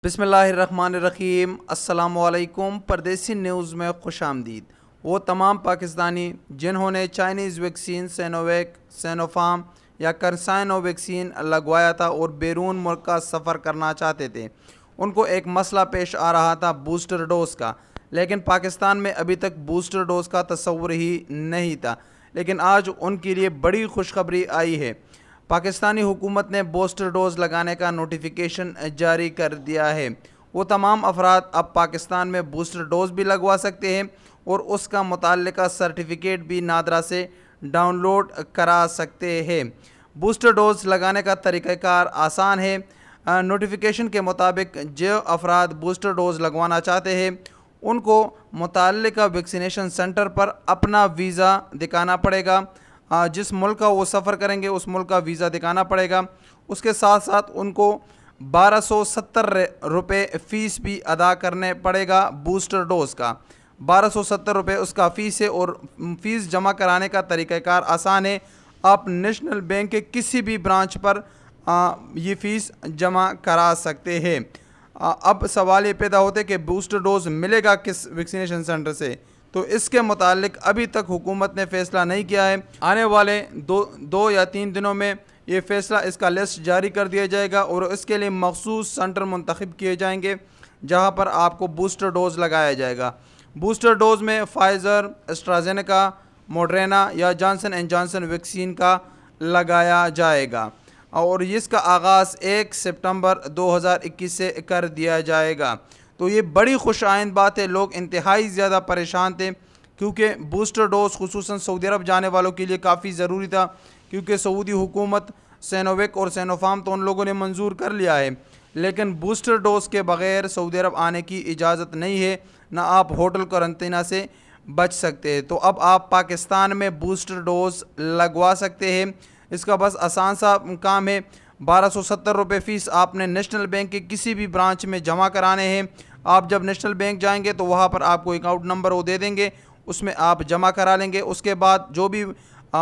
बिस्मिल्लाहिर्रहमानिर्रहीम। अस्सलामुअलैकुम। परदेसी न्यूज़ में खुश आमदीद। वो तमाम पाकिस्तानी जिन्होंने चाइनीज़ वैक्सीन सिनोवैक, सिनोफार्म या करसाइनो वैक्सीन लगवाया था और बैरून मुल्क का सफ़र करना चाहते थे, उनको एक मसला पेश आ रहा था बूस्टर डोज़ का। लेकिन पाकिस्तान में अभी तक बूस्टर डोज़ का तस्वुर ही नहीं था। लेकिन आज उनके लिए बड़ी खुशखबरी आई है। पाकिस्तानी हुकूमत ने बूस्टर डोज़ लगाने का नोटिफिकेशन जारी कर दिया है। वो तमाम अफराद अब पाकिस्तान में बूस्टर डोज़ भी लगवा सकते हैं और उसका मुताल्लिका सर्टिफिकेट भी नादरा से डाउनलोड करा सकते हैं। बूस्टर डोज़ लगाने का तरीक़ाकार आसान है। नोटिफिकेशन के मुताबिक जो अफराद बूस्टर डोज़ लगवाना चाहते हैं उनको मुताल्लिका वैक्सीनेशन सेंटर पर अपना वीज़ा दिखाना पड़ेगा। जिस मुल्क का वो सफ़र करेंगे उस मुल्क का वीज़ा दिखाना पड़ेगा। उसके साथ साथ उनको 1270 रुपये फ़ीस भी अदा करने पड़ेगा। बूस्टर डोज़ का 1270 रुपये उसका फ़ीस है और फ़ीस जमा कराने का तरीक़ाकार आसान है। आप नेशनल बैंक के किसी भी ब्रांच पर ये फ़ीस जमा करा सकते हैं। अब सवाल ये पैदा होते कि बूस्टर डोज़ मिलेगा किस वैक्सीनेशन सेंटर से, तो इसके मुतालिक अभी तक हुकूमत ने फ़ैसला नहीं किया है। आने वाले दो या 3 दिनों में ये फ़ैसला, इसका लिस्ट जारी कर दिया जाएगा और इसके लिए मखसूस सेंटर मुंतखब किए जाएंगे जहां पर आपको बूस्टर डोज़ लगाया जाएगा। बूस्टर डोज़ में फाइज़र, एस्ट्राजेनेका, मॉडर्ना या जॉनसन एंड जॉनसन वैक्सीन का लगाया जाएगा और इसका आगाज़ 1 सितंबर 2021 से कर दिया जाएगा। तो ये बड़ी खुश आइंद बात है। लोग इंतहाई ज़्यादा परेशान थे क्योंकि बूस्टर डोज़ खुसूसन सऊदी अरब जाने वालों के लिए काफ़ी ज़रूरी था, क्योंकि सऊदी हुकूमत सिनोवैक और सिनोफार्म तो उन लोगों ने मंजूर कर लिया है, लेकिन बूस्टर डोज़ के बग़ैर सऊदी अरब आने की इजाज़त नहीं है, ना आप होटल क्वारंटीना से बच सकते हैं। तो अब आप पाकिस्तान में बूस्टर डोज़ लगवा सकते हैं। इसका बस आसान सा काम है। 1270 रुपये फ़ीस आपने नेशनल बैंक के किसी भी ब्रांच में जमा कराने हैं। आप जब नेशनल बैंक जाएंगे तो वहाँ पर आपको अकाउंट नंबर वो दे देंगे, उसमें आप जमा करा लेंगे। उसके बाद जो भी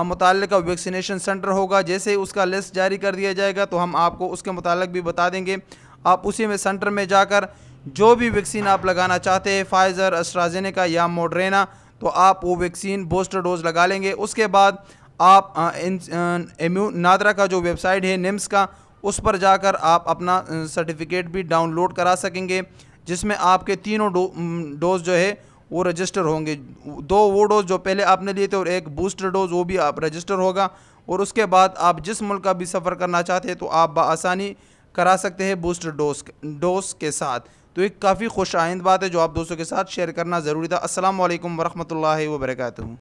मुताल्लिका वैक्सीनेशन सेंटर होगा, जैसे ही उसका लिस्ट जारी कर दिया जाएगा तो हम आपको उसके मुताल्लिक भी बता देंगे। आप उसी में सेंटर में जाकर जो भी वैक्सीन आप लगाना चाहते हैं, फाइज़र, एस्ट्राजेनेका या मॉडर्ना, तो आप वो वैक्सीन बूस्टर डोज़ लगा लेंगे। उसके बाद आप नादरा का जो वेबसाइट है निम्स का, उस पर जाकर आप अपना सर्टिफिकेट भी डाउनलोड करा सकेंगे, जिसमें आपके तीनों डोज़ जो है वो रजिस्टर होंगे। 2 वो डोज़ जो पहले आपने लिए थे और 1 बूस्टर डोज़, वो भी आप रजिस्टर होगा। और उसके बाद आप जिस मुल्क का भी सफ़र करना चाहते हैं तो आप बआसानी करा सकते हैं बूस्टर डोज़ के साथ। तो एक काफ़ी खुश आइंद बात है जो आप दोस्तों के साथ शेयर करना ज़रूरी था। अस्सलाम वालेकुम वरहमतुल्लाहि वबरकातुहू।